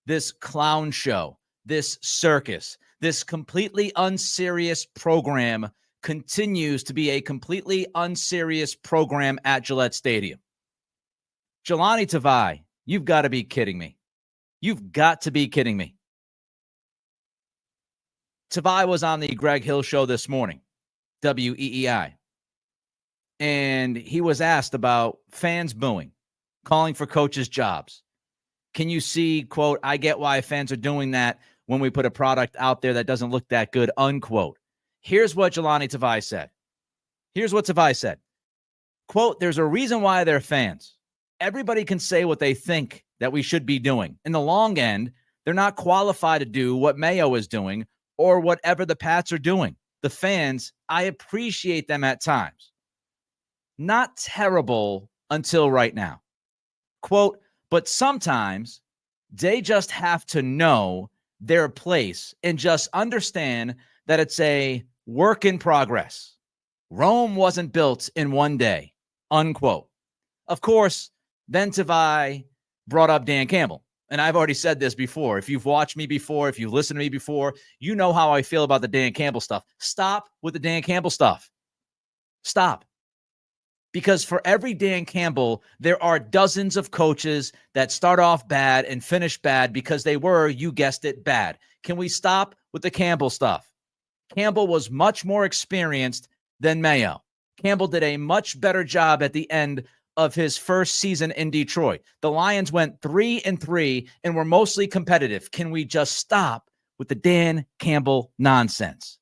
this clown show, this circus, this completely unserious program continues to be a completely unserious program at Gillette Stadium. Jelani Tavai, you've got to be kidding me. You've got to be kidding me. Tavai was on the Greg Hill show this morning, WEEI, and he was asked about fans booing, calling for coaches' jobs. Can you see, quote, I get why fans are doing that when we put a product out there that doesn't look that good, unquote. Here's what Jelani Tavai said. Here's what Tavai said. Quote, there's a reason why they're fans. Everybody can say what they think that we should be doing. In the long end, they're not qualified to do what Mayo is doing or whatever the Pats are doing. The fans, I appreciate them at times. Not terrible until right now. Quote, but sometimes they just have to know their place and just understand that it's a work in progress. Rome wasn't built in one day, unquote. Of course, then Tavai brought up Dan Campbell. And I've already said this before. If you've watched me before, if you've listened to me before, you know how I feel about the Dan Campbell stuff. Stop with the Dan Campbell stuff. Stop. Because for every Dan Campbell, there are dozens of coaches that start off bad and finish bad because they were, you guessed it, bad. Can we stop with the Campbell stuff? Campbell was much more experienced than Mayo. Campbell did a much better job at the end of his first season in Detroit. The Lions went 3-3 and were mostly competitive. Can we just stop with the Dan Campbell nonsense?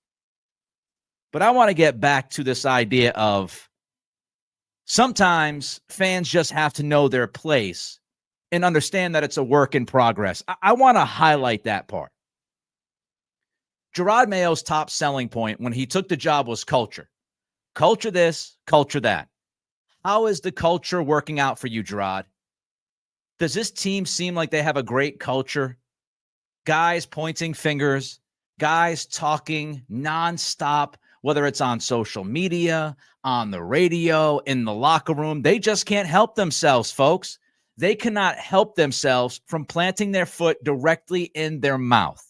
But I want to get back to this idea of sometimes fans just have to know their place and understand that it's a work in progress. I want to highlight that part. Gerard Mayo's top selling point when he took the job was culture. Culture this, culture that. How is the culture working out for you, Gerard? Does this team seem like they have a great culture? Guys pointing fingers, guys talking nonstop, whether it's on social media, on the radio, in the locker room. They just can't help themselves, folks. They cannot help themselves from planting their foot directly in their mouth.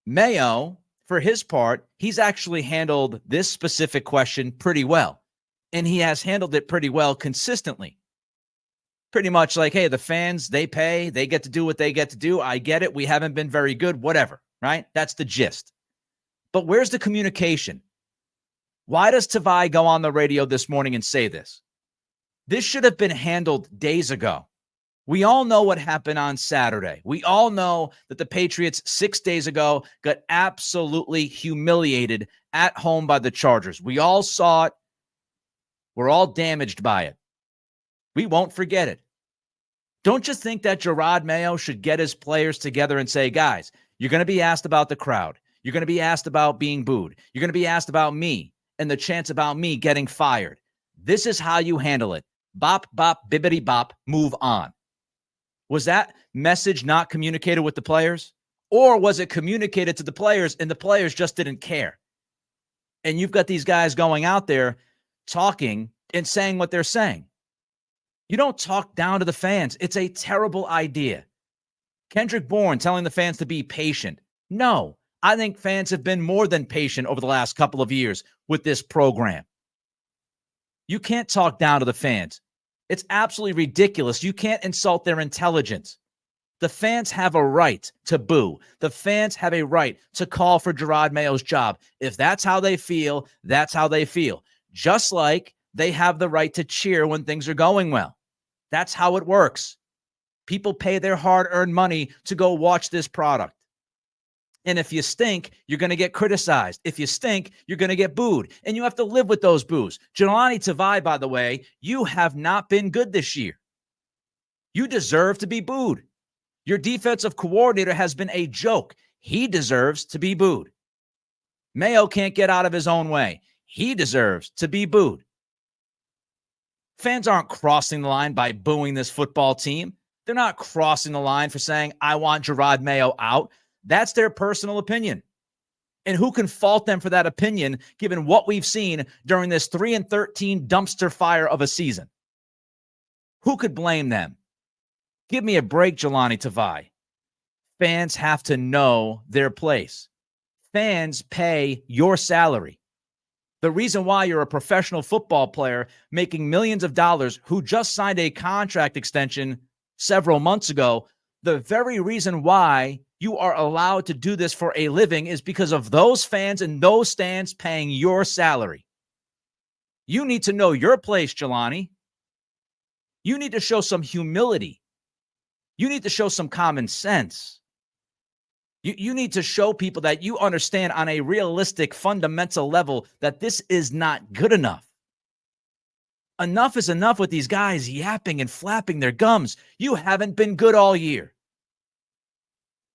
Mayo, for his part, he's actually handled this specific question pretty well. And he has handled it pretty well consistently. Pretty much like, hey, the fans, they pay, they get to do what they get to do. I get it. We haven't been very good, whatever, right? That's the gist. But where's the communication? Why does Tavai go on the radio this morning and say this? This should have been handled days ago. We all know what happened on Saturday. We all know that the Patriots 6 days ago got absolutely humiliated at home by the Chargers. We all saw it. We're all damaged by it. We won't forget it. Don't you think that Gerard Mayo should get his players together and say, guys, you're going to be asked about the crowd. You're going to be asked about being booed. You're going to be asked about me and the chance about me getting fired. This is how you handle it. Bop, bop, bibbity bop, move on. Was that message not communicated with the players? Or was it communicated to the players and the players just didn't care? And you've got these guys going out there talking and saying what they're saying. You don't talk down to the fans. It's a terrible idea. Kendrick Bourne telling the fans to be patient. No, I think fans have been more than patient over the last couple of years with this program. You can't talk down to the fans. It's absolutely ridiculous. You can't insult their intelligence. The fans have a right to boo. The fans have a right to call for Gerard Mayo's job. If that's how they feel, that's how they feel. Just like they have the right to cheer when things are going well. That's how it works. People pay their hard-earned money to go watch this product. And if you stink, you're going to get criticized. If you stink, you're going to get booed. And you have to live with those boos. Jelani Tavai, by the way, you have not been good this year. You deserve to be booed. Your defensive coordinator has been a joke. He deserves to be booed. Mayo can't get out of his own way. He deserves to be booed. Fans aren't crossing the line by booing this football team. They're not crossing the line for saying, I want Gerard Mayo out. That's their personal opinion. And who can fault them for that opinion, given what we've seen during this 3-13 dumpster fire of a season? Who could blame them? Give me a break, Jelani Tavai. Fans have to know their place. Fans pay your salary. The reason why you're a professional football player making millions of dollars who just signed a contract extension several months ago, the very reason why you are allowed to do this for a living is because of those fans and those stands paying your salary. You need to know your place, Jelani. You need to show some humility. You need to show some common sense. You need to show people that you understand on a realistic, fundamental level that this is not good enough. Enough is enough with these guys yapping and flapping their gums. You haven't been good all year.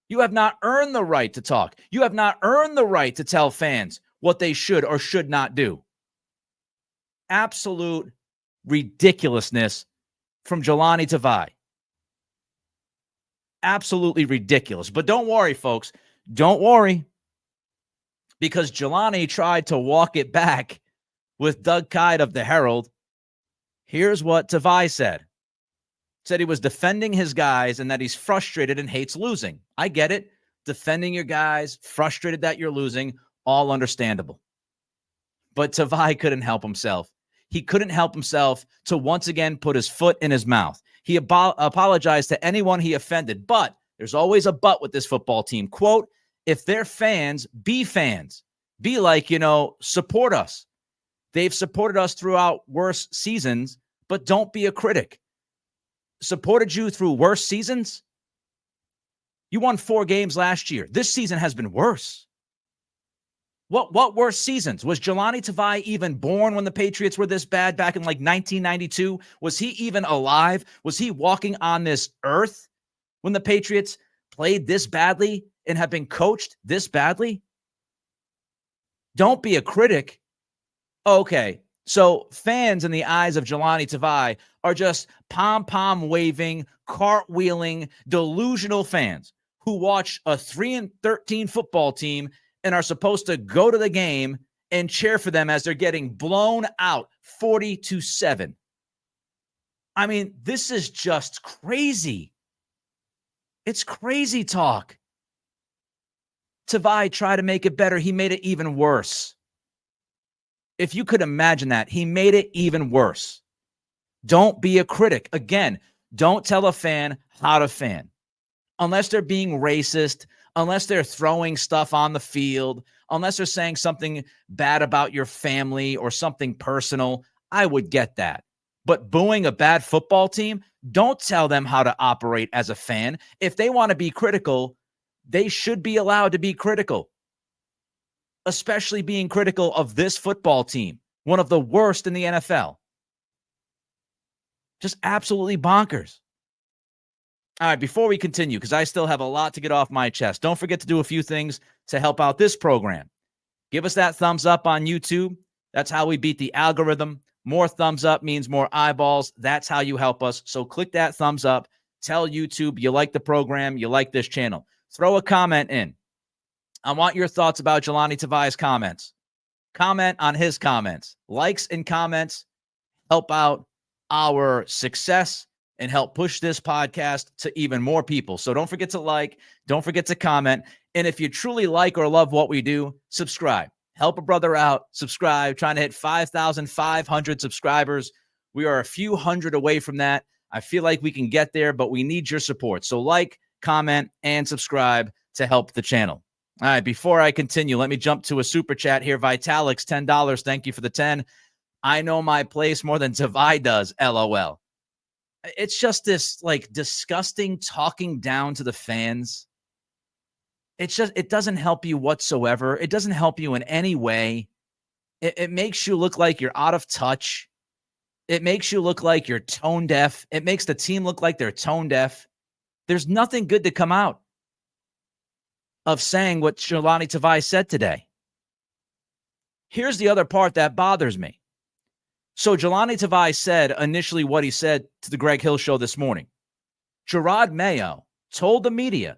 You have not earned the right to talk. You have not earned the right to tell fans what they should or should not do. Absolute ridiculousness from Jelani Tavai. Absolutely ridiculous. But don't worry, folks. Don't worry. Because Jelani tried to walk it back with Doug Kyed of the Herald. Here's what Tavai said. Said he was defending his guys and that he's frustrated and hates losing. I get it. Defending your guys, frustrated that you're losing, all understandable. But Tavai couldn't help himself. He couldn't help himself to once again put his foot in his mouth. He apologized to anyone he offended, but there's always a but with this football team. Quote, if they're fans, be fans. Be like, support us. They've supported us throughout worse seasons, but don't be a critic. Supported you through worse seasons? You won 4 games last year. This season has been worse. What worse seasons? Was Jelani Tavai even born when the Patriots were this bad back in like 1992? Was he even alive? Was he walking on this earth when the Patriots played this badly and have been coached this badly? Don't be a critic. Okay, so fans in the eyes of Jelani Tavai are just pom-pom waving, cartwheeling, delusional fans who watch a 3-13 football team and are supposed to go to the game and cheer for them as they're getting blown out 40-7. I mean, this is just crazy. It's crazy talk. Tavai tried to make it better. He made it even worse. If you could imagine that, he made it even worse. Don't be a critic. Again, don't tell a fan how to fan. Unless they're being racist, unless they're throwing stuff on the field, unless they're saying something bad about your family or something personal, I would get that. But booing a bad football team, don't tell them how to operate as a fan. If they want to be critical, they should be allowed to be critical, especially being critical of this football team, one of the worst in the NFL. Just absolutely bonkers. All right, before we continue, because I still have a lot to get off my chest, don't forget to do a few things to help out this program. Give us that thumbs up on YouTube. That's how we beat the algorithm. More thumbs up means more eyeballs. That's how you help us. So click that thumbs up. Tell YouTube you like the program, you like this channel. Throw a comment in. I want your thoughts about Jelani Tavai's comments. Comment on his comments. Likes and comments help out our success and help push this podcast to even more people. So don't forget to like, don't forget to comment. And if you truly like or love what we do, subscribe. Help a brother out. Subscribe. Trying to hit 5,500 subscribers. We are a few hundred away from that. I feel like we can get there, but we need your support. So like, comment, and subscribe to help the channel. All right, before I continue, let me jump to a super chat here. Vitalix, $10. Thank you for the 10. I know my place more than Tavai does, LOL. It's just this like disgusting talking down to the fans. It doesn't help you whatsoever. It doesn't help you in any way. It makes you look like you're out of touch. It makes you look like you're tone deaf. It makes the team look like they're tone deaf. There's nothing good to come out of saying what Jelani Tavai said today. Here's the other part that bothers me. So Jelani Tavai said initially what he said to the Greg Hill show this morning. Gerard Mayo told the media,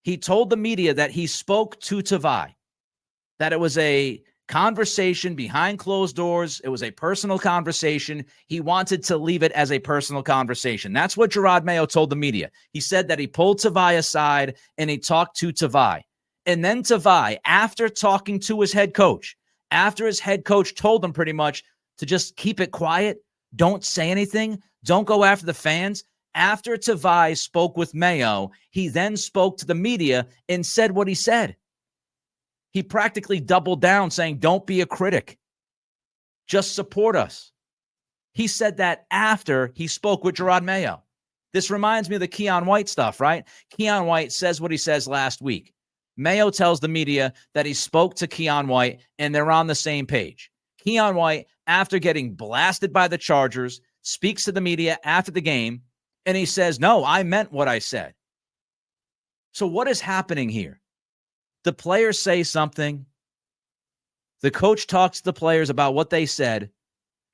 that he spoke to Tavai, that it was a Conversation behind closed doors. It was a personal conversation. He wanted to leave it as a personal conversation. That's what Gerard Mayo told the media. He said that he pulled Tavai aside and he talked to Tavai. And then Tavai, after talking to his head coach, after his head coach told him pretty much to just keep it quiet, don't say anything, don't go after the fans. After Tavai spoke with Mayo, he then spoke to the media and said what he said. He practically doubled down saying, don't be a critic. Just support us. He said that after he spoke with Gerard Mayo. This reminds me of the Keon White stuff, right? Keon White says what he says last week. Mayo tells the media that he spoke to Keon White and they're on the same page. Keon White, after getting blasted by the Chargers, speaks to the media after the game and he says, no, I meant what I said. So what is happening here? The players say something. The coach talks to the players about what they said,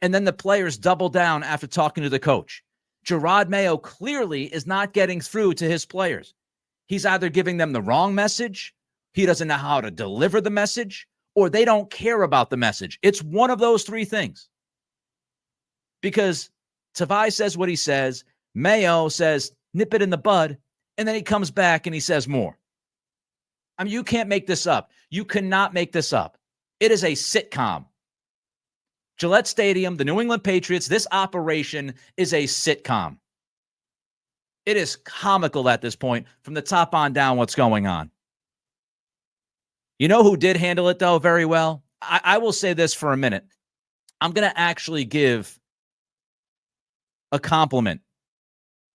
and then the players double down after talking to the coach. Gerard Mayo clearly is not getting through to his players. He's either giving them the wrong message, he doesn't know how to deliver the message, or they don't care about the message. It's one of those three things. Because Tavai says what he says, Mayo says, nip it in the bud, and then he comes back and he says more. I mean, you can't make this up. You cannot make this up. It is a sitcom. Gillette Stadium, the New England Patriots, this operation is a sitcom. It is comical at this point from the top on down what's going on. You know who did handle it, though, very well? I will say this for a minute. I'm going to actually give a compliment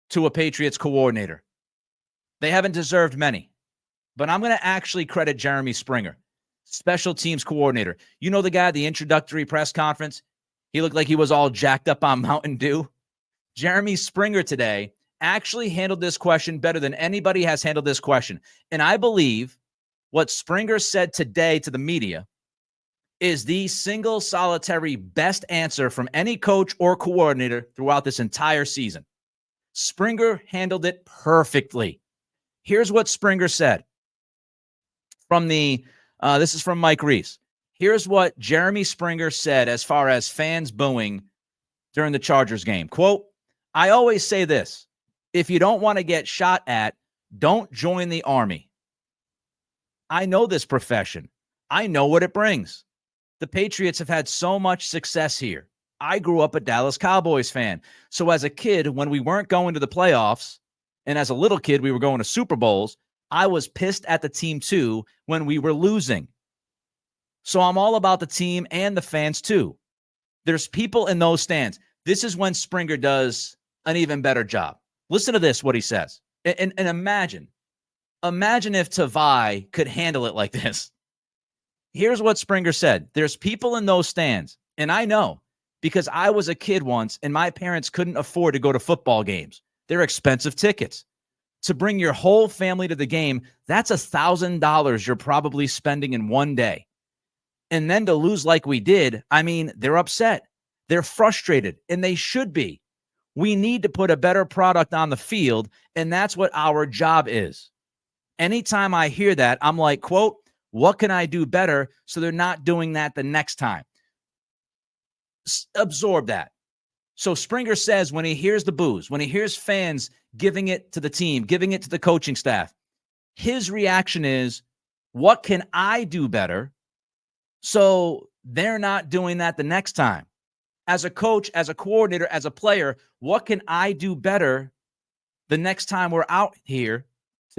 to a Patriots coordinator. They haven't deserved many. But I'm going to actually credit Jeremy Springer, special teams coordinator. You know the guy at the introductory press conference? He looked like he was all jacked up on Mountain Dew. Jeremy Springer today actually handled this question better than anybody has handled this question. And I believe what Springer said today to the media is the single solitary best answer from any coach or coordinator throughout this entire season. Springer handled it perfectly. Here's what Springer said. This is from Mike Reese. Here's what Jeremy Springer said as far as fans booing during the Chargers game. Quote, I always say this. If you don't want to get shot at, don't join the Army. I know this profession. I know what it brings. The Patriots have had so much success here. I grew up a Dallas Cowboys fan. So as a kid, when we weren't going to the playoffs, and as a little kid, we were going to Super Bowls, I was pissed at the team too when we were losing. So I'm all about the team and the fans too. There's people in those stands. This is when Springer does an even better job. Listen to this, what he says. And imagine if Tavai could handle it like this. Here's what Springer said. There's people in those stands, and I know because I was a kid once and my parents couldn't afford to go to football games. They're expensive tickets. To bring your whole family to the game, that's $1,000 you're probably spending in one day. And then to lose like we did, I mean, they're upset. They're frustrated, and they should be. We need to put a better product on the field, and that's what our job is. Anytime I hear that, I'm like, quote, what can I do better so they're not doing that the next time? Absorb that. So Springer says when he hears the boos, when he hears fans giving it to the team, giving it to the coaching staff, his reaction is, what can I do better so they're not doing that the next time? As a coach, as a coordinator, as a player, what can I do better the next time we're out here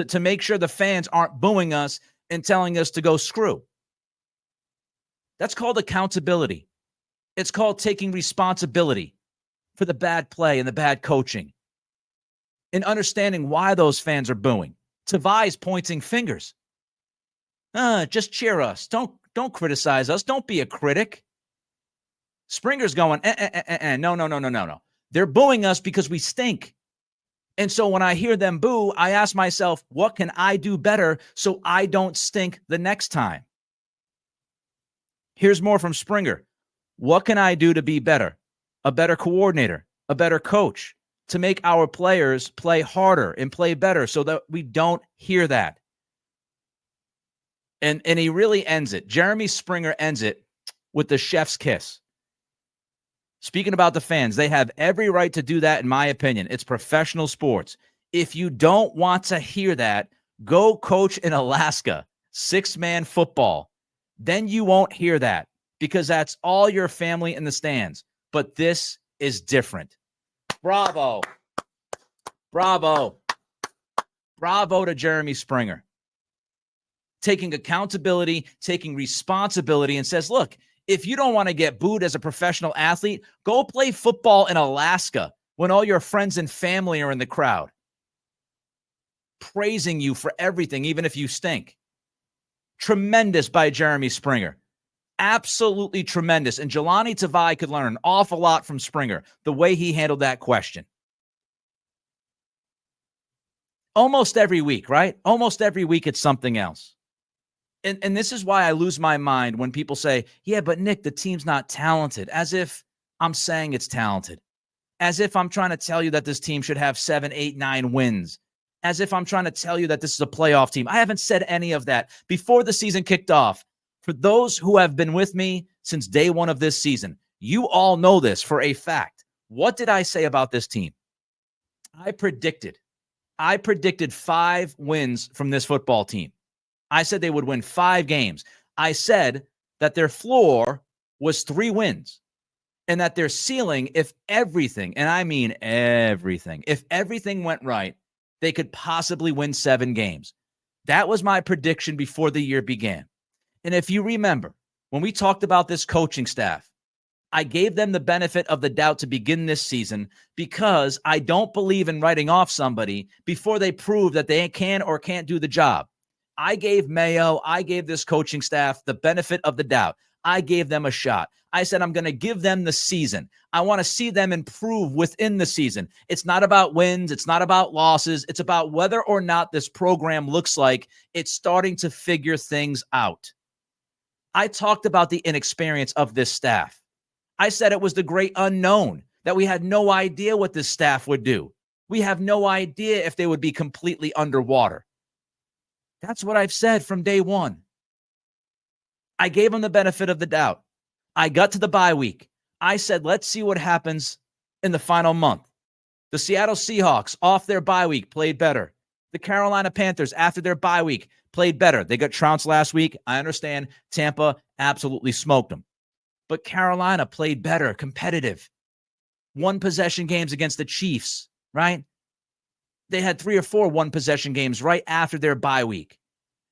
to make sure the fans aren't booing us and telling us to go screw? That's called accountability. It's called taking responsibility for the bad play and the bad coaching and understanding why those fans are booing. Tavai's pointing fingers. Just cheer us. Don't criticize us. Don't be a critic. Springer's going, no. They're booing us because we stink. And so when I hear them boo, I ask myself, what can I do better so I don't stink the next time? Here's more from Springer. What can I do to be better? A better coordinator, a better coach, to make our players play harder and play better so that we don't hear that. And he really ends it. Jeremy Springer ends it with the chef's kiss. Speaking about the fans, they have every right to do that, in my opinion. It's professional sports. If you don't want to hear that, go coach in Alaska, 6-man football. Then you won't hear that because that's all your family in the stands. But this is different. Bravo. Bravo. Bravo to Jeremy Springer. Taking accountability, taking responsibility, and says, look, if you don't want to get booed as a professional athlete, go play football in Alaska when all your friends and family are in the crowd, praising you for everything, even if you stink. Tremendous by Jeremy Springer. Absolutely tremendous. And Jelani Tavai could learn an awful lot from Springer, the way he handled that question. Almost every week, right? Almost every week it's something else. And this is why I lose my mind when people say, yeah, but Nick, the team's not talented, as if I'm saying it's talented, as if I'm trying to tell you that this team should have 7, 8, 9 wins, as if I'm trying to tell you that this is a playoff team. I haven't said any of that before the season kicked off. For those who have been with me since day one of this season, you all know this for a fact. What did I say about this team? I predicted 5 wins from this football team. I said they would win 5 games. I said that their floor was 3 wins and that their ceiling, if everything, and I mean everything, if everything went right, they could possibly win 7 games. That was my prediction before the year began. And if you remember, when we talked about this coaching staff, I gave them the benefit of the doubt to begin this season because I don't believe in writing off somebody before they prove that they can or can't do the job. I gave Mayo, I gave this coaching staff the benefit of the doubt. I gave them a shot. I said, I'm going to give them the season. I want to see them improve within the season. It's not about wins. It's not about losses. It's about whether or not this program looks like it's starting to figure things out. I talked about the inexperience of this staff. I said it was the great unknown, that we had no idea what this staff would do. We have no idea if they would be completely underwater. That's what I've said from day one. I gave them the benefit of the doubt. I got to the bye week. I said, let's see what happens in the final month. The Seattle Seahawks, off their bye week, played better. The Carolina Panthers, after their bye week, played better. They got trounced last week. I understand. Tampa absolutely smoked them. But Carolina played better, competitive. 1-possession games against the Chiefs, right? They had 3 or 4 1-possession games right after their bye week.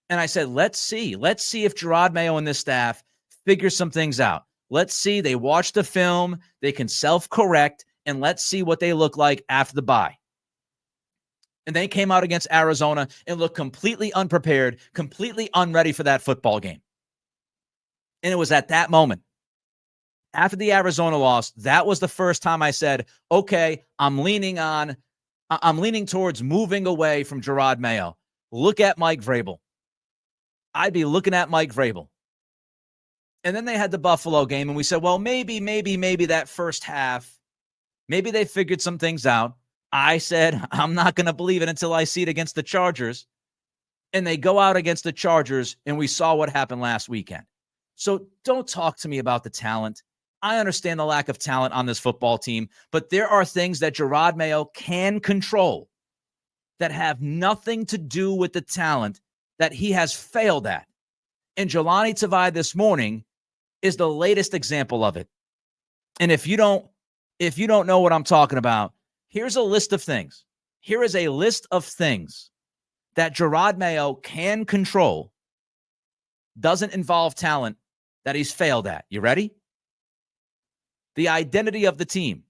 And I said, let's see. Let's see if Gerard Mayo and this staff figure some things out. Let's see. They watch the film. They can self-correct. And let's see what they look like after the bye. And they came out against Arizona and looked completely unprepared, completely unready for that football game. And it was at that moment, after the Arizona loss, that was the first time I said, okay, I'm leaning towards moving away from Gerard Mayo. Look at Mike Vrabel. I'd be looking at Mike Vrabel. And then they had the Buffalo game, and we said, well, maybe that first half, maybe they figured some things out. I said, I'm not going to believe it until I see it against the Chargers. And they go out against the Chargers, and we saw what happened last weekend. So don't talk to me about the talent. I understand the lack of talent on this football team, but there are things that Gerard Mayo can control that have nothing to do with the talent that he has failed at. And Jelani Tavai this morning is the latest example of it. And if you don't know what I'm talking about, here's a list of things. Here is a list of things that Gerard Mayo can control. Doesn't involve talent that he's failed at. You ready? The identity of the team.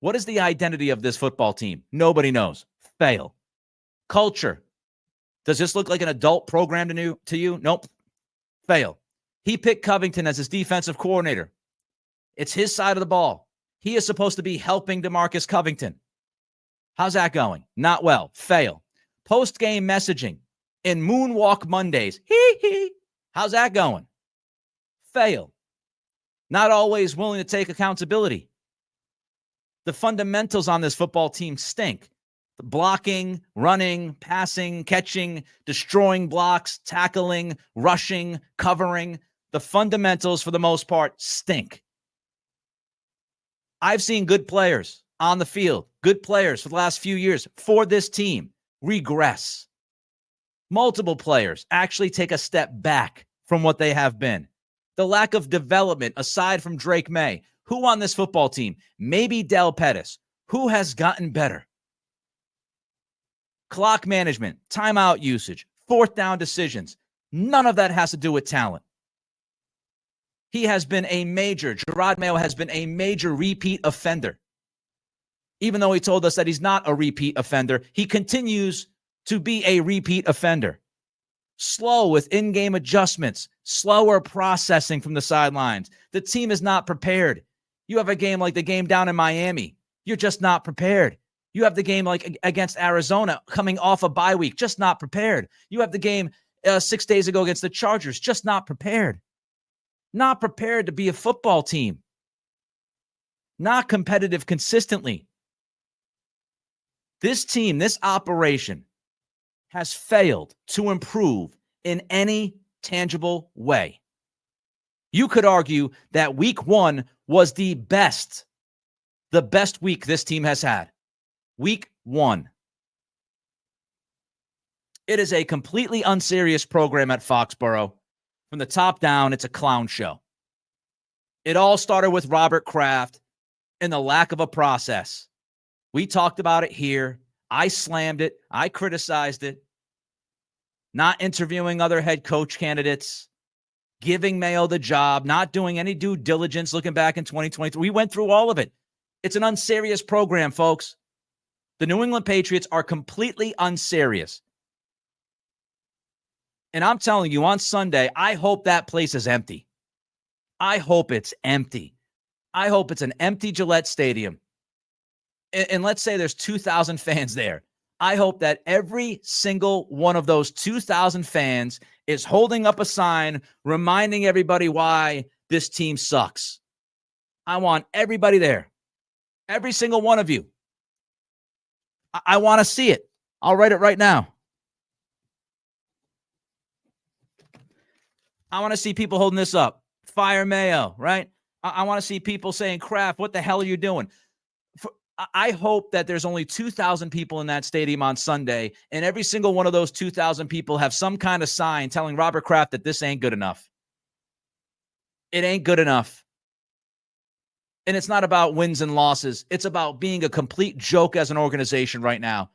What is the identity of this football team? Nobody knows. Fail. Culture. Does this look like an adult program to you? Nope. Fail. He picked Covington as his defensive coordinator. It's his side of the ball. He is supposed to be helping DeMarcus Covington. How's that going? Not well. Fail. Post-game messaging and Moonwalk Mondays. How's that going? Fail. Not always willing to take accountability. The fundamentals on this football team stink. The blocking, running, passing, catching, destroying blocks, tackling, rushing, covering. The fundamentals, for the most part, stink. I've seen good players on the field, good players for the last few years for this team regress. Multiple players actually take a step back from what they have been. The lack of development, aside from Drake May, who on this football team, maybe Del Pettis, who has gotten better? Clock management, timeout usage, fourth down decisions. None of that has to do with talent. He has been Gerard Mayo has been a major repeat offender. Even though he told us that he's not a repeat offender, he continues to be a repeat offender. Slow with in-game adjustments, slower processing from the sidelines. The team is not prepared. You have a game like the game down in Miami. You're just not prepared. You have the game like against Arizona coming off a bye week, just not prepared. You have the game 6 days ago against the Chargers, just not prepared. Not prepared to be a football team. Not competitive consistently. This team, this operation has failed to improve in any tangible way. You could argue that week 1 was the best week this team has had. Week 1. It is a completely unserious program at Foxborough. From the top down, it's a clown show. It all started with Robert Kraft and the lack of a process. We talked about it here. I slammed it. I criticized it. Not interviewing other head coach candidates, giving Mayo the job, not doing any due diligence looking back in 2023. We went through all of it. It's an unserious program, folks. The New England Patriots are completely unserious. And I'm telling you, on Sunday, I hope that place is empty. I hope it's empty. I hope it's an empty Gillette Stadium. And let's say there's 2,000 fans there. I hope that every single one of those 2,000 fans is holding up a sign reminding everybody why this team sucks. I want everybody there. Every single one of you. I want to see it. I'll write it right now. I want to see people holding this up. Fire Mayo, right? I want to see people saying, Kraft, what the hell are you doing? I hope that there's only 2,000 people in that stadium on Sunday, and every single one of those 2,000 people have some kind of sign telling Robert Kraft that this ain't good enough. It ain't good enough. And it's not about wins and losses. It's about being a complete joke as an organization right now,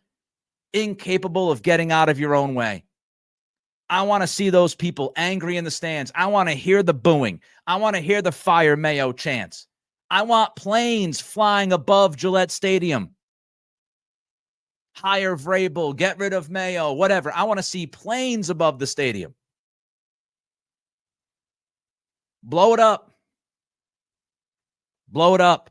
incapable of getting out of your own way. I want to see those people angry in the stands. I want to hear the booing. I want to hear the Fire Mayo chants. I want planes flying above Gillette Stadium. Hire Vrabel, get rid of Mayo, whatever. I want to see planes above the stadium. Blow it up. Blow it up.